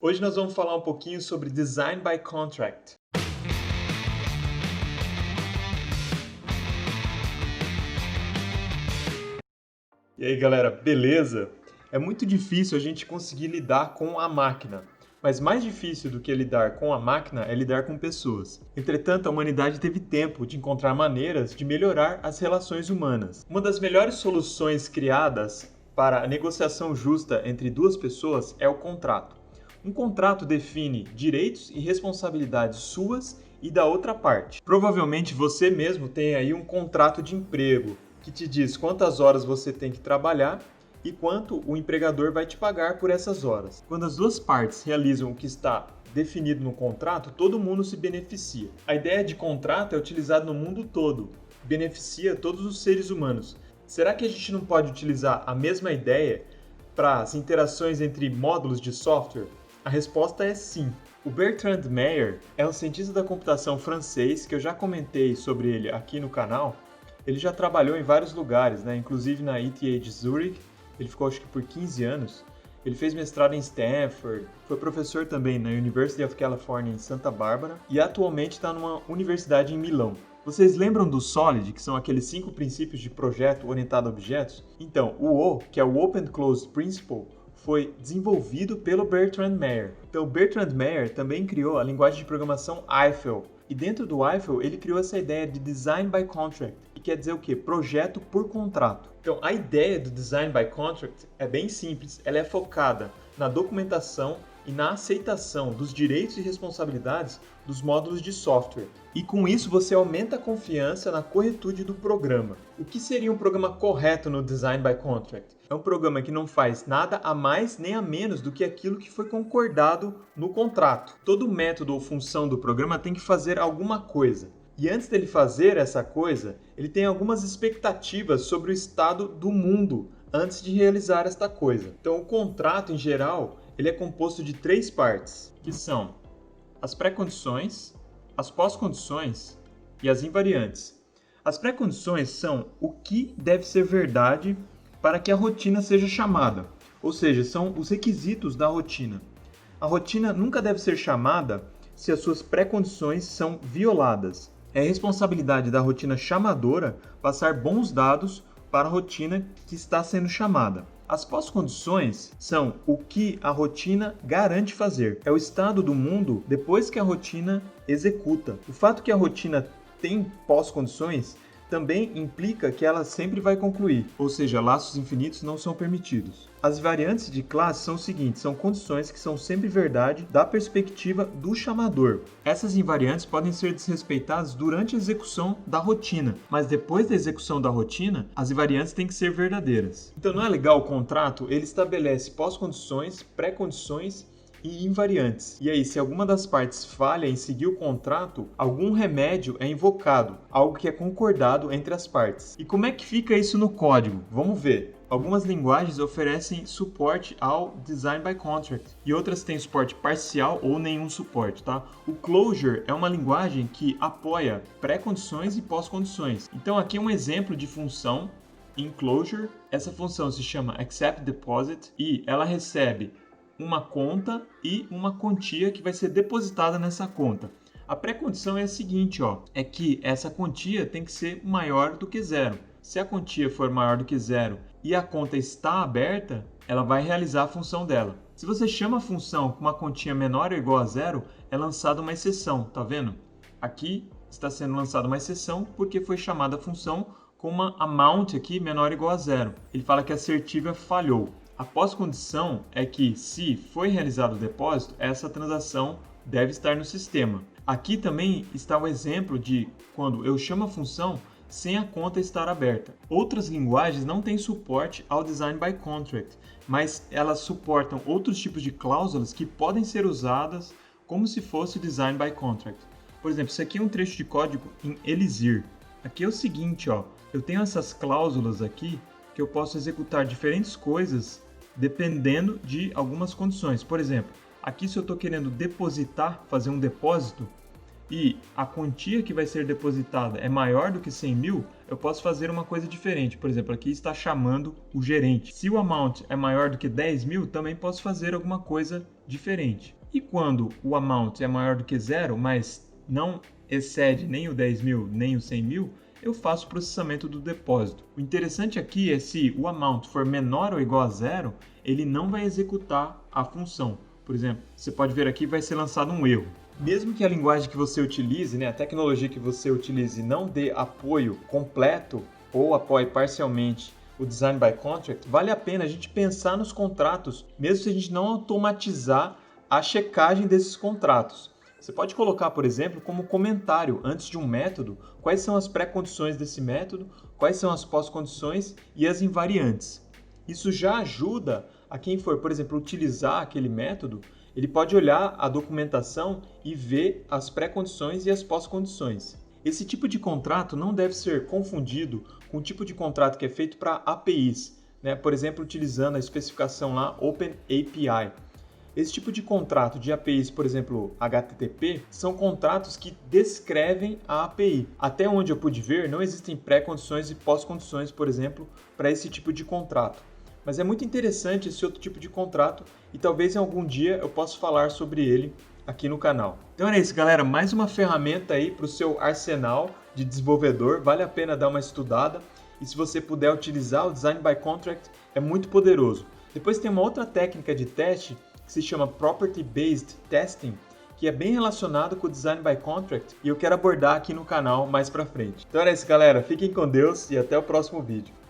Hoje nós vamos falar um pouquinho sobre Design by Contract. E aí galera, beleza? É muito difícil a gente conseguir lidar com a máquina, mas mais difícil do que lidar com a máquina é lidar com pessoas. Entretanto, a humanidade teve tempo de encontrar maneiras de melhorar as relações humanas. Uma das melhores soluções criadas para a negociação justa entre duas pessoas é o contrato. Um contrato define direitos e responsabilidades suas e da outra parte. Provavelmente você mesmo tem aí um contrato de emprego que te diz quantas horas você tem que trabalhar e quanto o empregador vai te pagar por essas horas. Quando as duas partes realizam o que está definido no contrato, todo mundo se beneficia. A ideia de contrato é utilizada no mundo todo, beneficia todos os seres humanos. Será que a gente não pode utilizar a mesma ideia para as interações entre módulos de software? A resposta é sim. O Bertrand Meyer é um cientista da computação francês que eu já comentei sobre ele aqui no canal. Ele já trabalhou em vários lugares, inclusive na ETH de Zurich. Ele ficou acho que por 15 anos. Ele fez mestrado em Stanford, foi professor também na University of California em Santa Bárbara e atualmente está numa universidade em Milão. Vocês lembram do SOLID, que são aqueles 5 princípios de projeto orientado a objetos? Então, o O, que é o Open Closed Principle, foi desenvolvido pelo Bertrand Meyer. Então, Bertrand Meyer também criou a linguagem de programação Eiffel. E dentro do Eiffel, ele criou essa ideia de Design by Contract, que quer dizer o quê? Projeto por contrato. Então, a ideia do Design by Contract é bem simples, ela é focada na documentação e na aceitação dos direitos e responsabilidades dos módulos de software. E com isso você aumenta a confiança na corretude do programa. O que seria um programa correto no Design by Contract? É um programa que não faz nada a mais nem a menos do que aquilo que foi concordado no contrato. Todo método ou função do programa tem que fazer alguma coisa. E antes dele fazer essa coisa, ele tem algumas expectativas sobre o estado do mundo antes de realizar esta coisa. Então, o contrato, em geral, ele é composto de 3 partes, que são as pré-condições, as pós-condições e as invariantes. As pré-condições são o que deve ser verdade para que a rotina seja chamada, ou seja, são os requisitos da rotina. A rotina nunca deve ser chamada se as suas pré-condições são violadas. É responsabilidade da rotina chamadora passar bons dados para a rotina que está sendo chamada. As pós-condições são o que a rotina garante fazer. É o estado do mundo depois que a rotina executa. O fato que a rotina tem pós-condições também implica que ela sempre vai concluir, ou seja, laços infinitos não são permitidos. As invariantes de classe são o seguinte, são condições que são sempre verdade da perspectiva do chamador. Essas invariantes podem ser desrespeitadas durante a execução da rotina, mas depois da execução da rotina, as invariantes têm que ser verdadeiras. Então não é legal o contrato? Ele estabelece pós-condições, pré-condições e invariantes. E aí, se alguma das partes falha em seguir o contrato, algum remédio é invocado, algo que é concordado entre as partes. E como é que fica isso no código? Vamos ver. Algumas linguagens oferecem suporte ao Design by Contract e outras têm suporte parcial ou nenhum suporte, tá? O Clojure é uma linguagem que apoia pré-condições e pós-condições. Então aqui é um exemplo de função em Clojure. Essa função se chama Accept Deposit e ela recebe uma conta e uma quantia que vai ser depositada nessa conta. A pré-condição é a seguinte, é que essa quantia tem que ser maior do que 0. Se a quantia for maior do que 0 e a conta está aberta, ela vai realizar a função dela. Se você chama a função com uma quantia menor ou igual a 0, é lançada uma exceção, tá vendo? Aqui está sendo lançada uma exceção porque foi chamada a função com uma amount aqui menor ou igual a 0. Ele fala que a assertiva falhou. A pós-condição é que, se foi realizado o depósito, essa transação deve estar no sistema. Aqui também está o exemplo de quando eu chamo a função sem a conta estar aberta. Outras linguagens não têm suporte ao Design by Contract, mas elas suportam outros tipos de cláusulas que podem ser usadas como se fosse Design by Contract. Por exemplo, isso aqui é um trecho de código em Elixir. Aqui é o seguinte, eu tenho essas cláusulas aqui que eu posso executar diferentes coisas dependendo de algumas condições. Por exemplo, aqui se eu estou querendo depositar, fazer um depósito, e a quantia que vai ser depositada é maior do que 100 mil, eu posso fazer uma coisa diferente. Por exemplo, aqui está chamando o gerente. Se o amount é maior do que 10 mil, também posso fazer alguma coisa diferente. E quando o amount é maior do que 0, mas não excede nem o 10 mil nem o 100 mil, eu faço o processamento do depósito. O interessante aqui é se o amount for menor ou igual a 0, ele não vai executar a função. Por exemplo, você pode ver aqui vai ser lançado um erro. Mesmo que a linguagem que você utilize, a tecnologia que você utilize não dê apoio completo ou apoie parcialmente o Design by Contract, vale a pena a gente pensar nos contratos, mesmo se a gente não automatizar a checagem desses contratos. Você pode colocar, por exemplo, como comentário antes de um método, quais são as pré-condições desse método, quais são as pós-condições e as invariantes. Isso já ajuda a quem for, por exemplo, utilizar aquele método, ele pode olhar a documentação e ver as pré-condições e as pós-condições. Esse tipo de contrato não deve ser confundido com o tipo de contrato que é feito para APIs, por exemplo, utilizando a especificação lá OpenAPI. Esse tipo de contrato de APIs, por exemplo, HTTP, são contratos que descrevem a API. Até onde eu pude ver, não existem pré-condições e pós-condições, por exemplo, para esse tipo de contrato. Mas é muito interessante esse outro tipo de contrato e talvez em algum dia eu possa falar sobre ele aqui no canal. Então é isso, galera. Mais uma ferramenta aí para o seu arsenal de desenvolvedor. Vale a pena dar uma estudada. E se você puder utilizar o Design by Contract, é muito poderoso. Depois tem uma outra técnica de teste que se chama Property Based Testing, que é bem relacionado com o Design by Contract e eu quero abordar aqui no canal mais pra frente. Então é isso, galera. Fiquem com Deus e até o próximo vídeo.